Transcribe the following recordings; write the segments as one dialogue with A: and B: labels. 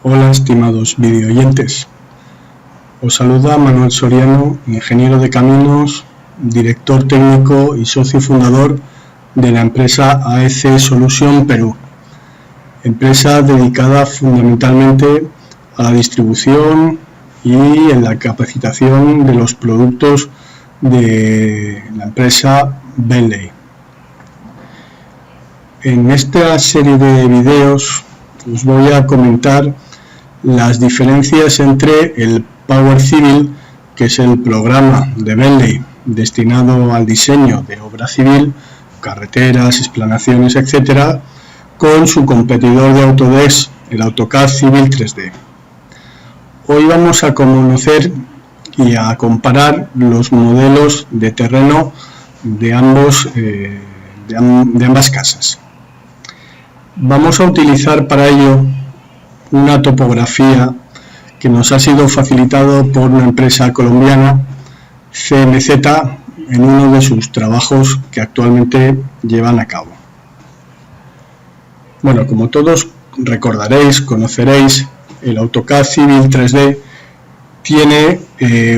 A: Hola estimados videoyentes, os saluda Manuel Soriano, ingeniero de caminos, director técnico y socio fundador de la empresa AEC Solution Perú, empresa dedicada fundamentalmente a la distribución y en la capacitación de los productos de la empresa Bentley. En esta serie de videos os voy a comentar las diferencias entre el Power Civil, que es el programa de Bentley destinado al diseño de obra civil, carreteras, explanaciones, etc., con su competidor de Autodesk, el AutoCAD Civil 3D. Hoy vamos a conocer y a comparar los modelos de terreno de ambas casas. Vamos a utilizar para ello una topografía que nos ha sido facilitado por una empresa colombiana, CMZ, en uno de sus trabajos que actualmente llevan a cabo. Bueno, como todos recordaréis, conoceréis, el AutoCAD Civil 3D tiene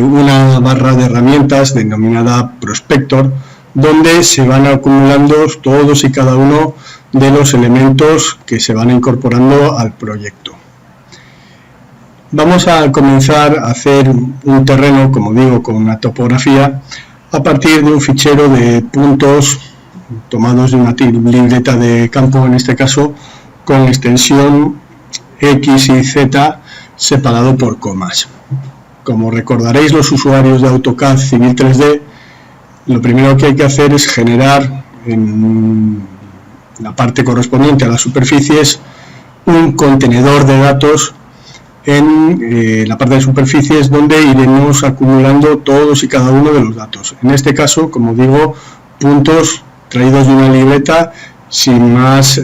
A: una barra de herramientas denominada Prospector, donde se van acumulando todos y cada uno de los elementos que se van incorporando al proyecto. Vamos a comenzar a hacer un terreno, como digo, con una topografía a partir de un fichero de puntos tomados de una libreta de campo, en este caso con extensión X y Z separado por comas. Como recordaréis los usuarios de AutoCAD Civil 3D, lo primero que hay que hacer es generar en la parte correspondiente a las superficies un contenedor de datos en la parte de superficies donde iremos acumulando todos y cada uno de los datos. En este caso, como digo, puntos traídos de una libreta sin más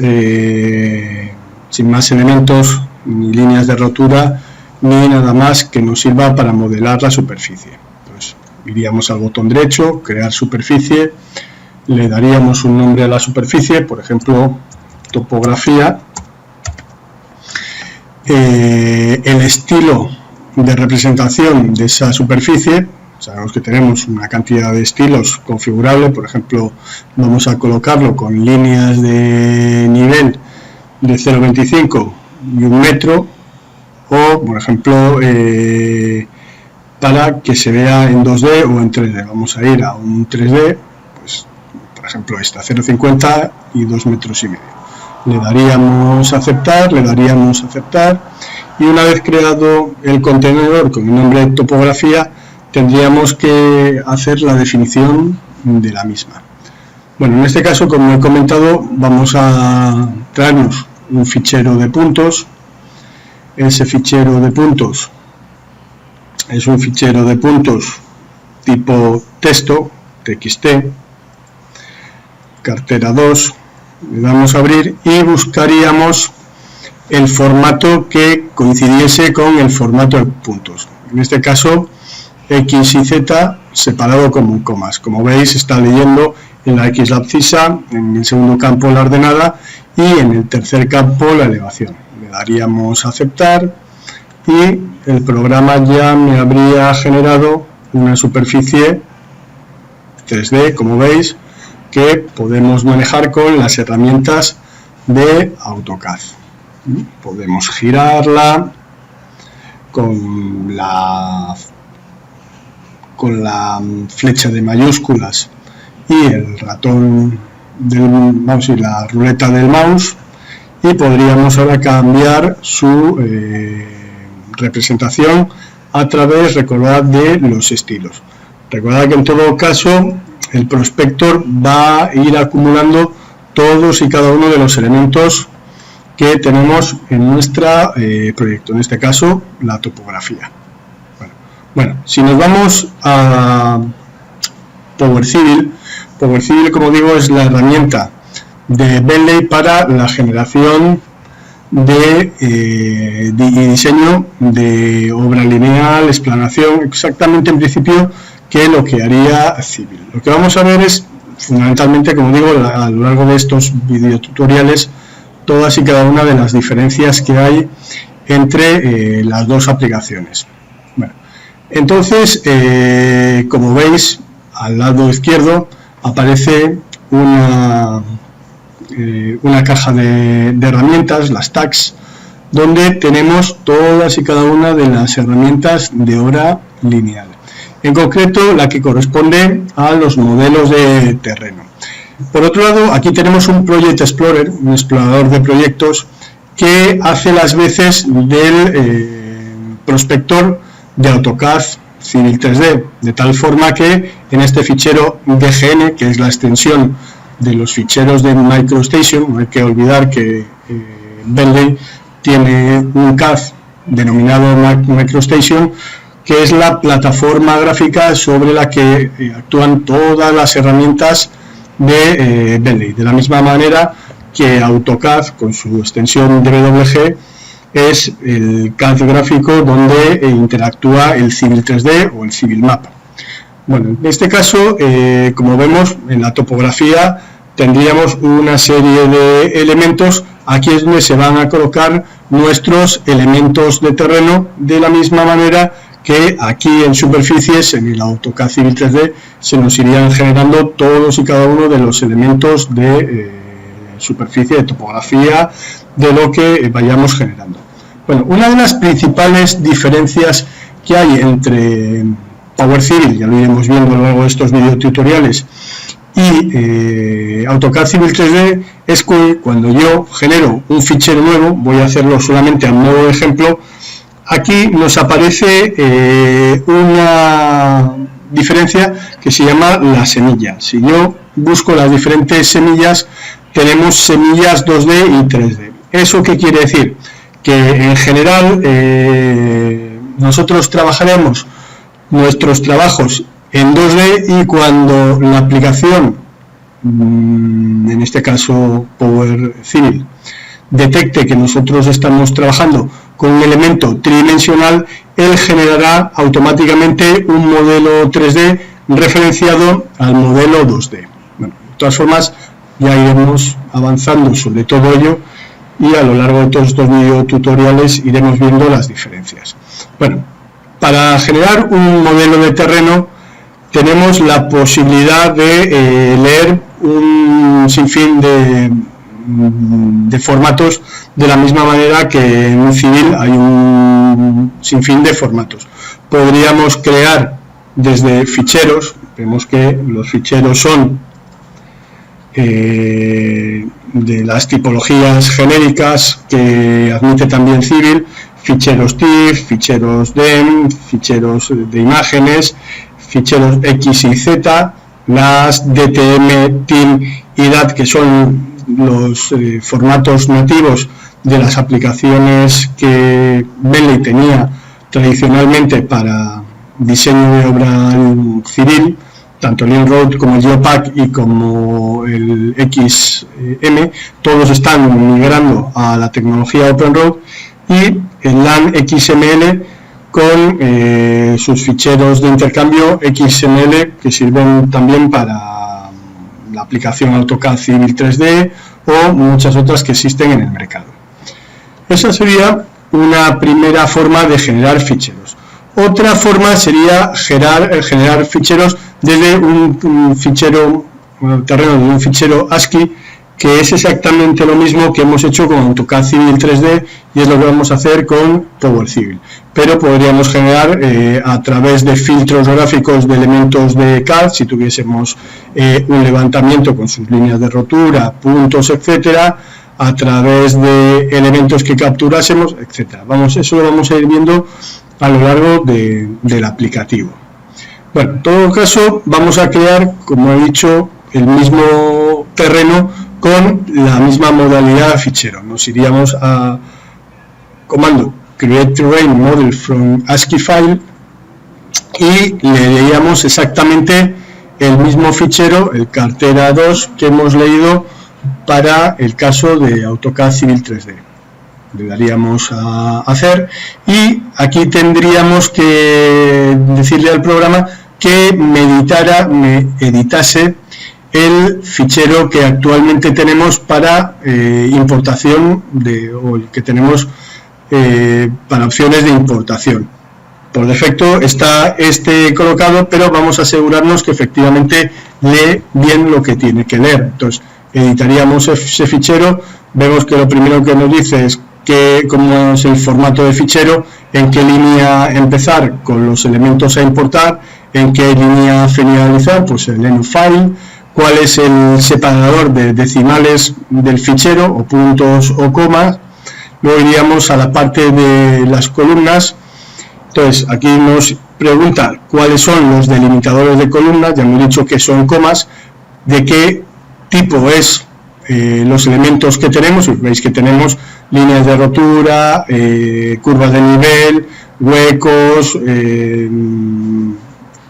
A: elementos, ni líneas de rotura, ni nada más que nos sirva para modelar la superficie. Entonces, iríamos al botón derecho, crear superficie, le daríamos un nombre a la superficie, por ejemplo, topografía. El estilo de representación de esa superficie, sabemos que tenemos una cantidad de estilos configurable, por ejemplo, vamos a colocarlo con líneas de nivel de 0,25 y 1 metro, o por ejemplo, para que se vea en 2D o en 3D, vamos a ir a un 3D, pues, por ejemplo esta, 0,50 y 2,5 metros. Le daríamos aceptar, y una vez creado el contenedor con el nombre de topografía, tendríamos que hacer la definición de la misma. Bueno, en este caso, como he comentado, vamos a traernos un fichero de puntos. Ese fichero de puntos es un fichero de puntos tipo texto, txt, cartera 2, le damos a abrir y buscaríamos el formato que coincidiese con el formato de puntos. En este caso, X y Z separado con comas. Como veis, está leyendo en la X la abscisa, en el segundo campo la ordenada y en el tercer campo la elevación. Le daríamos a aceptar y el programa ya me habría generado una superficie 3D, como veis, que podemos manejar con las herramientas de AutoCAD. Podemos girarla con la flecha de mayúsculas y el ratón del mouse y la ruleta del mouse, y podríamos ahora cambiar su representación a través, recordad, de los estilos. Recordad que en todo caso el Prospector va a ir acumulando todos y cada uno de los elementos que tenemos en nuestro proyecto, en este caso la topografía. Bueno, si nos vamos a Power Civil, como digo, es la herramienta de Bentley para la generación de diseño de obra lineal, explanación, exactamente en principio que lo que haría Civil. Lo que vamos a ver es fundamentalmente, como digo, a lo largo de estos videotutoriales, todas y cada una de las diferencias que hay entre las dos aplicaciones. Bueno, entonces, como veis, al lado izquierdo aparece una caja de herramientas, las tags, donde tenemos todas y cada una de las herramientas de hora lineal. En concreto, la que corresponde a los modelos de terreno. Por otro lado, aquí tenemos un Project Explorer, un explorador de proyectos, que hace las veces del prospector de AutoCAD Civil 3D, de tal forma que en este fichero DGN, que es la extensión de los ficheros de MicroStation, no hay que olvidar que Bentley tiene un CAD denominado MicroStation, que es la plataforma gráfica sobre la que actúan todas las herramientas de Bentley. De la misma manera que AutoCAD, con su extensión DWG, es el CAD gráfico donde interactúa el Civil 3D o el Civil Map. Bueno, en este caso, como vemos en la topografía, tendríamos una serie de elementos. Aquí es donde se van a colocar nuestros elementos de terreno, de la misma manera que aquí en superficies, en el AutoCAD Civil 3D, se nos irían generando todos y cada uno de los elementos de superficie, de topografía, de lo que vayamos generando. Bueno, una de las principales diferencias que hay entre Power Civil, ya lo iremos viendo a lo largo de estos videotutoriales, y AutoCAD Civil 3D es que cuando yo genero un fichero nuevo, voy a hacerlo solamente a modo de ejemplo, aquí nos aparece una diferencia que se llama la semilla. Si yo busco las diferentes semillas, tenemos semillas 2D y 3D. ¿Eso qué quiere decir? Que en general nosotros trabajaremos nuestros trabajos en 2D y cuando la aplicación, en este caso Power Civil, detecte que nosotros estamos trabajando con un elemento tridimensional, él generará automáticamente un modelo 3D referenciado al modelo 2D. Bueno, de todas formas, ya iremos avanzando sobre todo ello y a lo largo de todos estos videotutoriales iremos viendo las diferencias. Bueno, para generar un modelo de terreno tenemos la posibilidad de leer un sinfín de formatos, de la misma manera que en un civil hay un sinfín de formatos. Podríamos crear desde ficheros, vemos que los ficheros son de las tipologías genéricas que admite también civil, ficheros TIFF, ficheros DEM, ficheros de imágenes, ficheros X y Z, las DTM, TIM y DAT, que son los formatos nativos de las aplicaciones que Bentley tenía tradicionalmente para diseño de obra civil, tanto el Inroad como el Geopack y como el XM, todos están migrando a la tecnología OpenRoad, y el LAN XML con sus ficheros de intercambio XML que sirven también para la aplicación AutoCAD Civil 3D o muchas otras que existen en el mercado. Esa sería una primera forma de generar ficheros. Otra forma sería generar ficheros desde un fichero terreno, de un fichero ASCII, que es exactamente lo mismo que hemos hecho con AutoCAD Civil 3D y es lo que vamos a hacer con Power Civil. Pero podríamos generar a través de filtros gráficos de elementos de CAD, si tuviésemos un levantamiento con sus líneas de rotura, puntos, etcétera, a través de elementos que capturásemos, etcétera. Eso lo vamos a ir viendo a lo largo del aplicativo. Bueno, en todo caso, vamos a crear, como he dicho, el mismo terreno con la misma modalidad de fichero. Nos iríamos a comando Create Terrain Model from ASCII File y leeríamos exactamente el mismo fichero, el cartera 2 que hemos leído para el caso de AutoCAD Civil 3D. Le daríamos a hacer y aquí tendríamos que decirle al programa que me editase el fichero que actualmente tenemos para importación o el que tenemos para opciones de importación. Por defecto está este colocado, pero vamos a asegurarnos que efectivamente lee bien lo que tiene que leer. Entonces, editaríamos ese fichero, vemos que lo primero que nos dice es cómo es el formato de fichero, en qué línea empezar con los elementos a importar, en qué línea finalizar, pues el end of file, cuál es el separador de decimales del fichero, o puntos o comas. Luego iríamos a la parte de las columnas. Entonces, aquí nos pregunta cuáles son los delimitadores de columnas, ya hemos dicho que son comas, de qué tipo es los elementos que tenemos. Veis que tenemos líneas de rotura, curvas de nivel, huecos,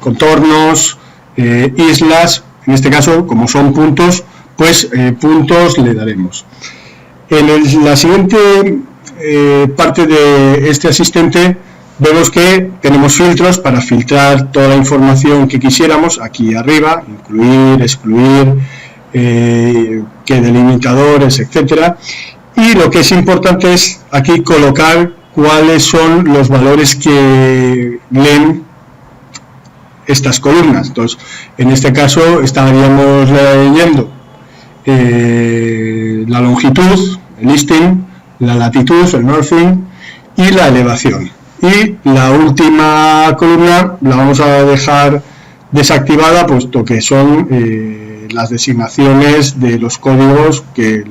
A: contornos, islas. En este caso, como son puntos, pues puntos le daremos. En la siguiente parte de este asistente vemos que tenemos filtros para filtrar toda la información que quisiéramos. Aquí arriba, incluir, excluir, qué delimitadores, etcétera. Y lo que es importante es aquí colocar cuáles son los valores que leen estas columnas. Entonces, en este caso estaríamos leyendo la longitud, el listing, la latitud, el northing, y la elevación. Y la última columna la vamos a dejar desactivada, puesto que son las designaciones de los códigos que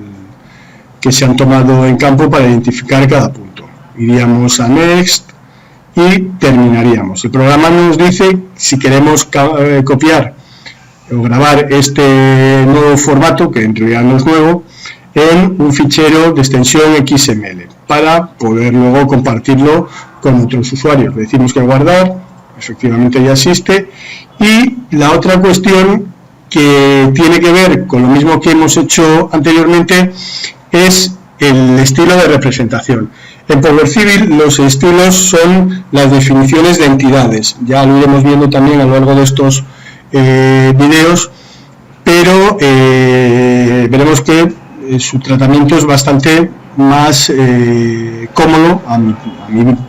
A: se han tomado en campo para identificar cada punto. Iríamos a Next y terminaríamos. El programa nos dice si queremos copiar o grabar este nuevo formato, que en realidad no es nuevo, en un fichero de extensión XML para poder luego compartirlo con otros usuarios. Le decimos que guardar, efectivamente ya existe. Y la otra cuestión que tiene que ver con lo mismo que hemos hecho anteriormente es el estilo de representación. En Power Civil los estilos son las definiciones de entidades, ya lo iremos viendo también a lo largo de estos videos, pero veremos que su tratamiento es bastante más cómodo, a mi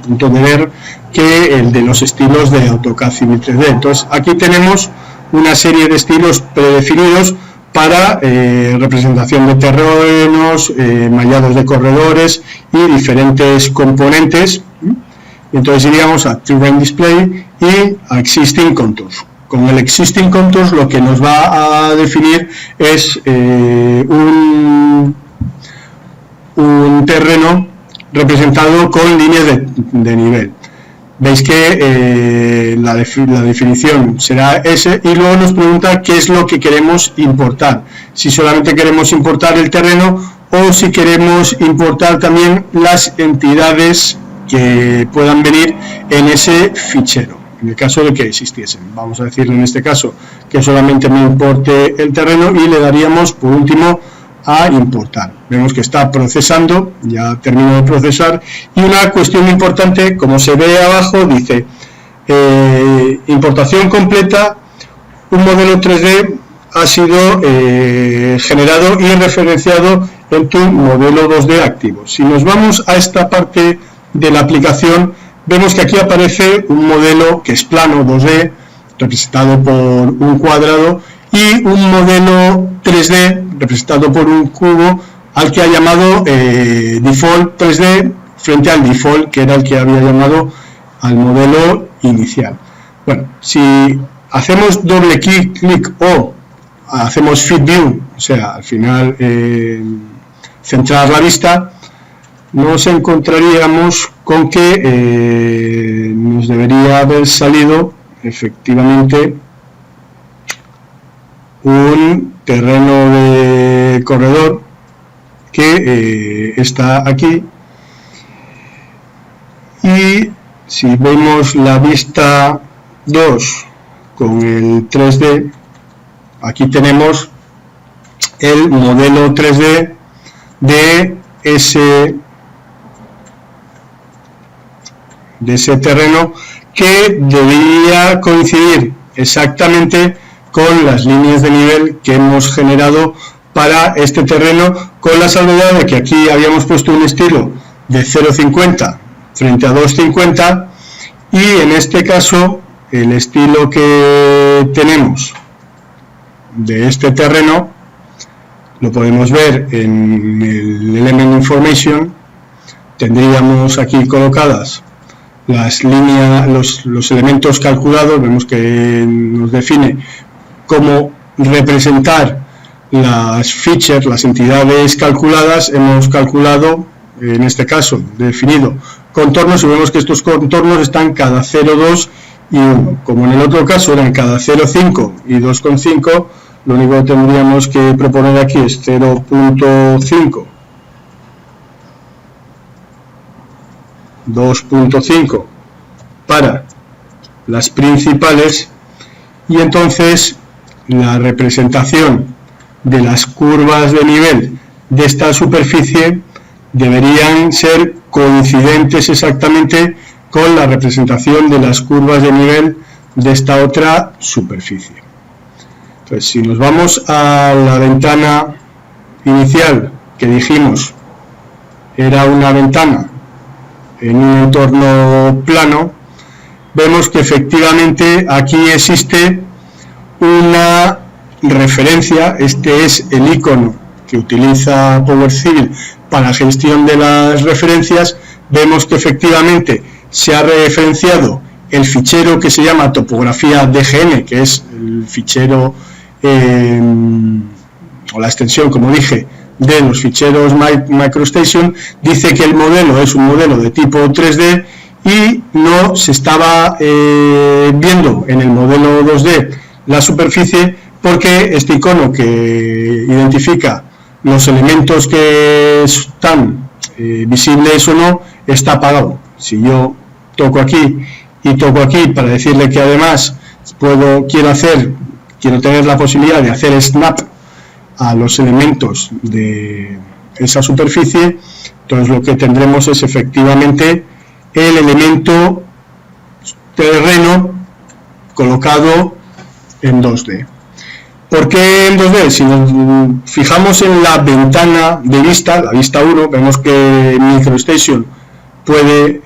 A: punto de ver, que el de los estilos de AutoCAD Civil 3D. Entonces, aquí tenemos una serie de estilos predefinidos para representación de terrenos, mallados de corredores y diferentes componentes. Entonces iríamos a Terrain Display y a Existing Contours. Con el Existing Contours lo que nos va a definir es un terreno representado con líneas de nivel. Veis que la definición será ese, y luego nos pregunta qué es lo que queremos importar. Si solamente queremos importar el terreno o si queremos importar también las entidades que puedan venir en ese fichero, en el caso de que existiesen. Vamos a decirle en este caso que solamente me importe el terreno y le daríamos por último a importar. Vemos que está procesando, ya terminó de procesar, y una cuestión importante, como se ve abajo, dice importación completa, un modelo 3D ha sido generado y referenciado en tu modelo 2D activo. Si nos vamos a esta parte de la aplicación, vemos que aquí aparece un modelo que es plano 2D, representado por un cuadrado, y un modelo 3D representado por un cubo al que ha llamado default 3D frente al default que era el que había llamado al modelo inicial. Bueno, si hacemos doble clic o hacemos Fit View, o sea, al final centrar la vista, nos encontraríamos con que nos debería haber salido efectivamente un terreno de corredor que está aquí, y si vemos la vista 2 con el 3D, aquí tenemos el modelo 3D de ese terreno, que debería coincidir exactamente con las líneas de nivel que hemos generado para este terreno, con la salvedad de que aquí habíamos puesto un estilo de 0,50 frente a 2,50, y en este caso el estilo que tenemos de este terreno lo podemos ver en el Element Information. Tendríamos aquí colocadas las líneas, los elementos calculados. Vemos que nos define cómo representar las features, las entidades calculadas. Hemos calculado, en este caso, definido contornos, y vemos que estos contornos están cada 0,2 y 1. Como en el otro caso eran cada 0,5 y 2,5, lo único que tendríamos que proponer aquí es 0,5, 2,5 para las principales, y entonces la representación de las curvas de nivel de esta superficie deberían ser coincidentes exactamente con la representación de las curvas de nivel de esta otra superficie. Entonces, si nos vamos a la ventana inicial, que dijimos era una ventana en un entorno plano, vemos que efectivamente aquí existe una referencia. Este es el icono que utiliza Power Civil para la gestión de las referencias. Vemos que efectivamente se ha referenciado el fichero que se llama topografía DGN, que es el fichero o la extensión, como dije, de los ficheros MicroStation. Dice que el modelo es un modelo de tipo 3D y no se estaba viendo en el modelo 2D la superficie, porque este icono que identifica los elementos que están visibles o no está apagado. Si yo toco aquí y toco aquí para decirle que además quiero tener la posibilidad de hacer snap a los elementos de esa superficie, entonces lo que tendremos es efectivamente el elemento terreno colocado en 2D. ¿Por qué en 2D? Si nos fijamos en la ventana de vista, la vista 1, vemos que MicroStation puede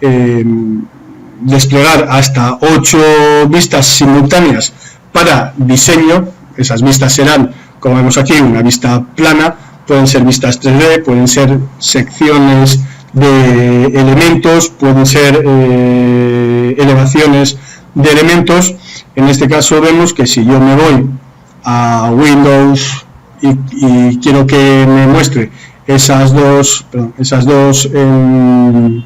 A: desplegar hasta 8 vistas simultáneas para diseño. Esas vistas serán, como vemos aquí, una vista plana, pueden ser vistas 3D, pueden ser secciones de elementos, pueden ser elevaciones de elementos. En este caso vemos que si yo me voy a Windows y quiero que me muestre esas dos en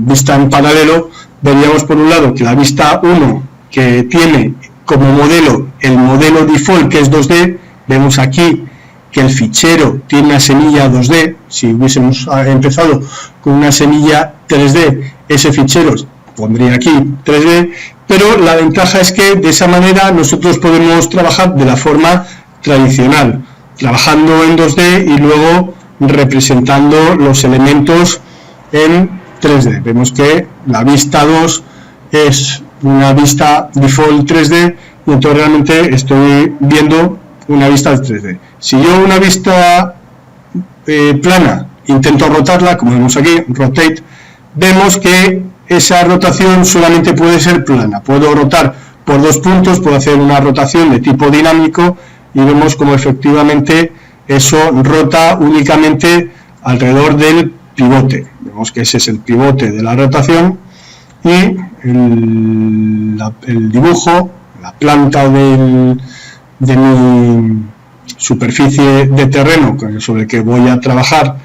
A: vista en paralelo, veríamos por un lado que la vista 1, que tiene como modelo el modelo default, que es 2D, vemos aquí que el fichero tiene una semilla 2D. Si hubiésemos empezado con una semilla 3D, ese fichero pondría aquí 3D, pero la ventaja es que de esa manera nosotros podemos trabajar de la forma tradicional, trabajando en 2D y luego representando los elementos en 3D. Vemos que la vista 2 es una vista default 3D, y entonces realmente estoy viendo una vista de 3D. Si yo una vista plana intento rotarla, como vemos aquí, rotate, vemos que esa rotación solamente puede ser plana. Puedo rotar por 2 puntos, puedo hacer una rotación de tipo dinámico, y vemos como efectivamente eso rota únicamente alrededor del pivote. Vemos que ese es el pivote de la rotación, y el dibujo, la planta de mi superficie de terreno sobre el que voy a trabajar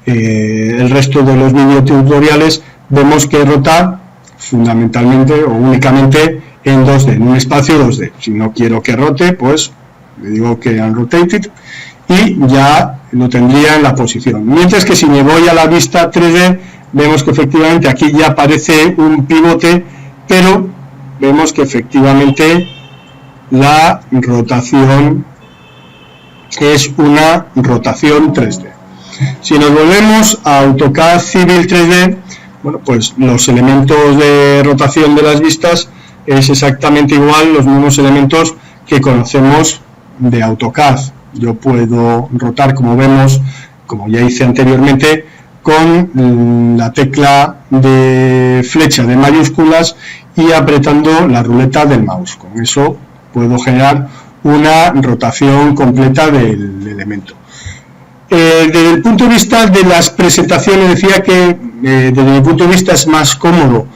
A: el resto de los videotutoriales, vemos que rota fundamentalmente o únicamente en 2D, en un espacio 2D. Si no quiero que rote, pues le digo que unrotated y ya lo tendría en la posición. Mientras que si me voy a la vista 3D, vemos que efectivamente aquí ya aparece un pivote, pero vemos que efectivamente la rotación es una rotación 3D. Si nos volvemos a AutoCAD Civil 3D, bueno, pues los elementos de rotación de las vistas es exactamente igual, los mismos elementos que conocemos de AutoCAD. Yo puedo rotar, como vemos como ya hice anteriormente, con la tecla de flecha de mayúsculas y apretando la ruleta del mouse. Con eso puedo generar una rotación completa del elemento. Desde el punto de vista de las presentaciones, decía que desde mi punto de vista es más cómodo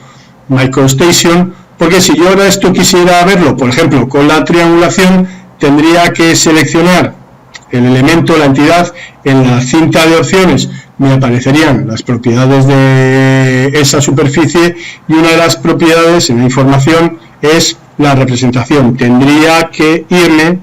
A: MicroStation, porque si yo ahora esto quisiera verlo, por ejemplo, con la triangulación, tendría que seleccionar el elemento, la entidad, en la cinta de opciones me aparecerían las propiedades de esa superficie y una de las propiedades en la información es la representación. Tendría que irme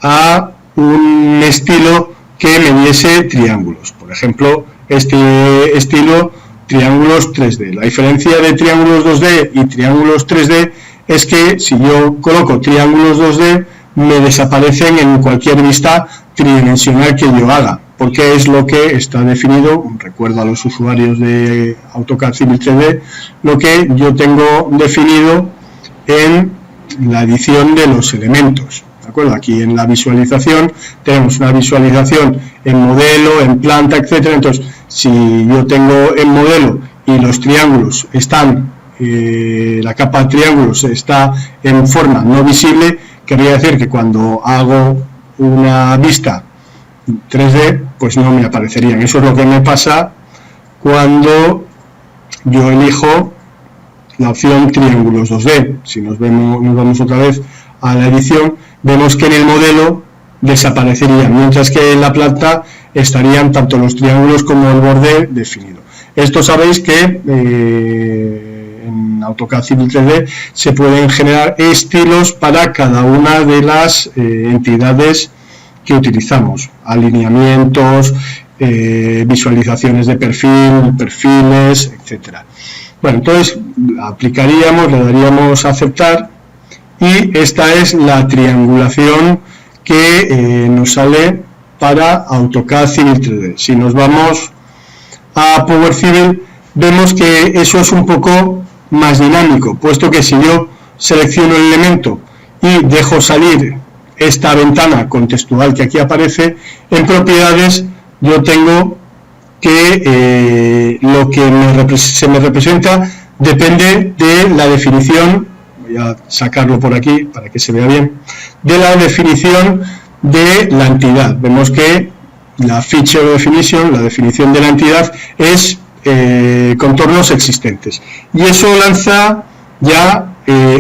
A: a un estilo que me diese triángulos, por ejemplo, este estilo triángulos 3D. La diferencia de triángulos 2D y triángulos 3D es que si yo coloco triángulos 2D me desaparecen en cualquier vista tridimensional que yo haga, porque es lo que está definido, recuerdo a los usuarios de AutoCAD Civil 3D, lo que yo tengo definido en la edición de los elementos. ¿De acuerdo? Aquí en la visualización tenemos una visualización en modelo, en planta, etcétera. Entonces, si yo tengo en modelo y los triángulos están, la capa de triángulos está en forma no visible, querría decir que cuando hago una vista 3D, pues no me aparecerían. Eso es lo que me pasa cuando yo elijo la opción triángulos 2D. Si nos vamos otra vez a la edición, vemos que en el modelo desaparecerían, mientras que en la planta estarían tanto los triángulos como el borde definido. Esto sabéis que en AutoCAD Civil 3D se pueden generar estilos para cada una de las entidades que utilizamos, alineamientos, visualizaciones de perfil, perfiles, etcétera. Bueno, entonces aplicaríamos, le daríamos a aceptar y esta es la triangulación que nos sale para AutoCAD Civil 3D. Si nos vamos a Power Civil, vemos que eso es un poco más dinámico, puesto que si yo selecciono el elemento y dejo salir esta ventana contextual que aquí aparece, en propiedades yo tengo que lo que se me representa depende de la definición, voy a sacarlo por aquí para que se vea bien, de la definición de la entidad. Vemos que la feature definition, la definición de la entidad, es contornos existentes. Y eso lanza ya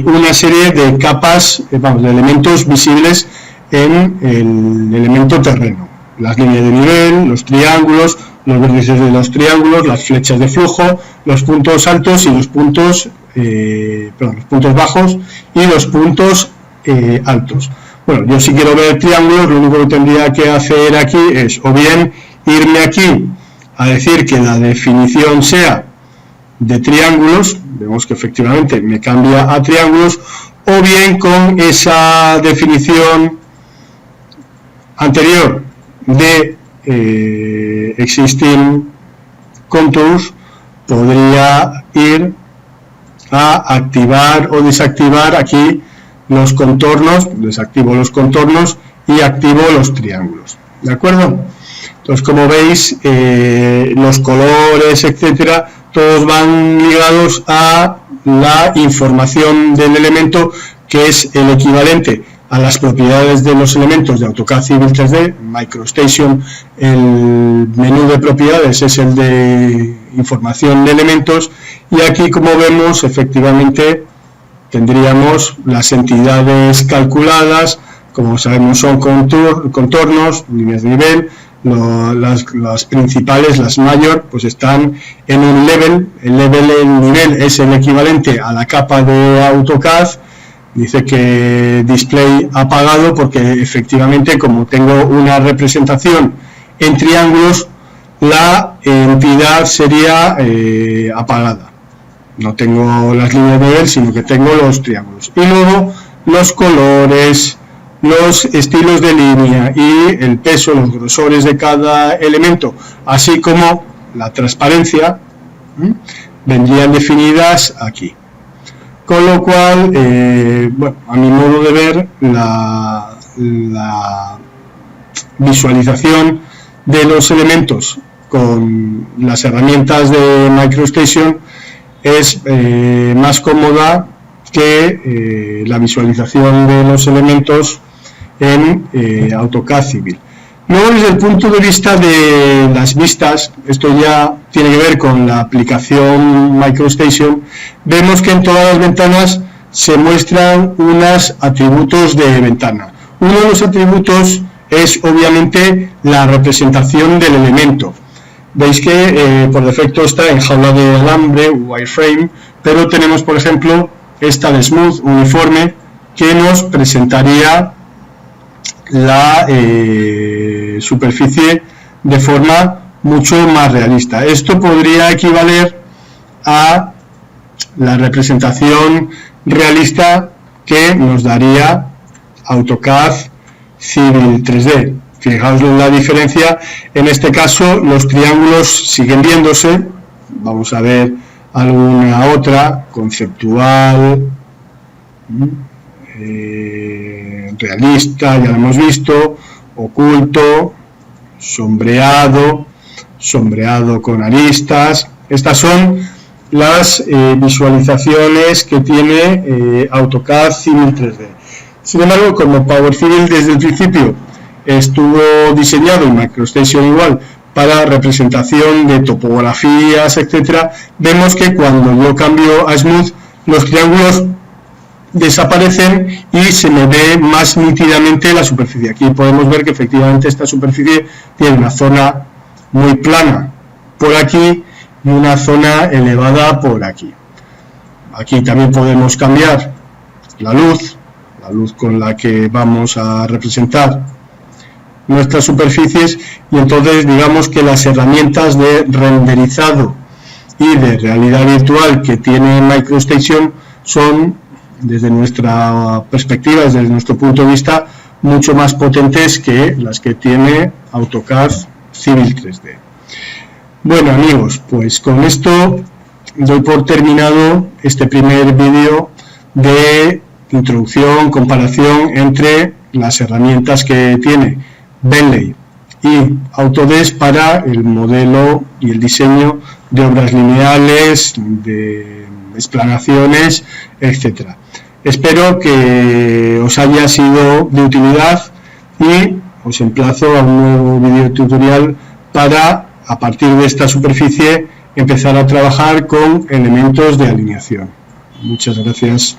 A: una serie de capas, de elementos visibles en el elemento terreno. Las líneas de nivel, los triángulos, los vértices de los triángulos, las flechas de flujo, los puntos altos y los puntos, los puntos bajos y los puntos altos. Bueno, yo si quiero ver triángulos, lo único que tendría que hacer aquí es o bien irme aquí a decir que la definición sea de triángulos, vemos que efectivamente me cambia a triángulos, o bien con esa definición anterior de existing contours podría ir a activar o desactivar aquí los contornos, desactivo los contornos y activo los triángulos, ¿de acuerdo? Entonces, como veis, los colores, etcétera, todos van ligados a la información del elemento, que es el equivalente a las propiedades de los elementos de AutoCAD Civil 3D. MicroStation, el menú de propiedades es el de información de elementos, y aquí, como vemos, efectivamente tendríamos las entidades calculadas, como sabemos son contornos, líneas de nivel, las principales, las mayor, pues están en un level. El level, el nivel, es el equivalente a la capa de AutoCAD. Dice que display apagado porque efectivamente, como tengo una representación en triángulos, la entidad sería apagada. No tengo las líneas de nivel, sino que tengo los triángulos. Y luego los colores, los estilos de línea y el peso, los grosores de cada elemento, así como la transparencia, vendrían definidas aquí. Con lo cual, bueno, a mi modo de ver, la visualización de los elementos con las herramientas de MicroStation es más cómoda que la visualización de los elementos en AutoCAD Civil. Luego, desde el punto de vista de las vistas, esto ya tiene que ver con la aplicación MicroStation, vemos que en todas las ventanas se muestran unos atributos de ventana. Uno de los atributos es obviamente la representación del elemento. Veis que por defecto está en jaula de alambre, wireframe, pero tenemos por ejemplo esta de smooth, uniforme, que nos presentaría la superficie de forma mucho más realista. Esto podría equivaler a la representación realista que nos daría AutoCAD Civil 3D. Fijaos en la diferencia. En este caso los triángulos siguen viéndose. Vamos a ver alguna otra, conceptual, realista, ya lo hemos visto, oculto, sombreado, sombreado con aristas. Estas son las visualizaciones que tiene AutoCAD Civil 3D. Sin embargo, como Power Civil desde el principio estuvo diseñado en MicroStation igual para representación de topografías, etcétera, vemos que cuando yo cambio a Smooth, los triángulos desaparecen y se me ve más nítidamente la superficie. Aquí podemos ver que efectivamente esta superficie tiene una zona muy plana por aquí y una zona elevada por aquí. Aquí también podemos cambiar la luz con la que vamos a representar nuestras superficies, y entonces digamos que las herramientas de renderizado y de realidad virtual que tiene MicroStation son, desde nuestra perspectiva, desde nuestro punto de vista, mucho más potentes que las que tiene AutoCAD Civil 3D. Bueno amigos, pues con esto doy por terminado este primer vídeo de introducción, comparación entre las herramientas que tiene Bentley y Autodesk para el modelo y el diseño de obras lineales, de explanaciones, etcétera. Espero que os haya sido de utilidad y os emplazo a un nuevo video tutorial para, a partir de esta superficie, empezar a trabajar con elementos de alineación. Muchas gracias.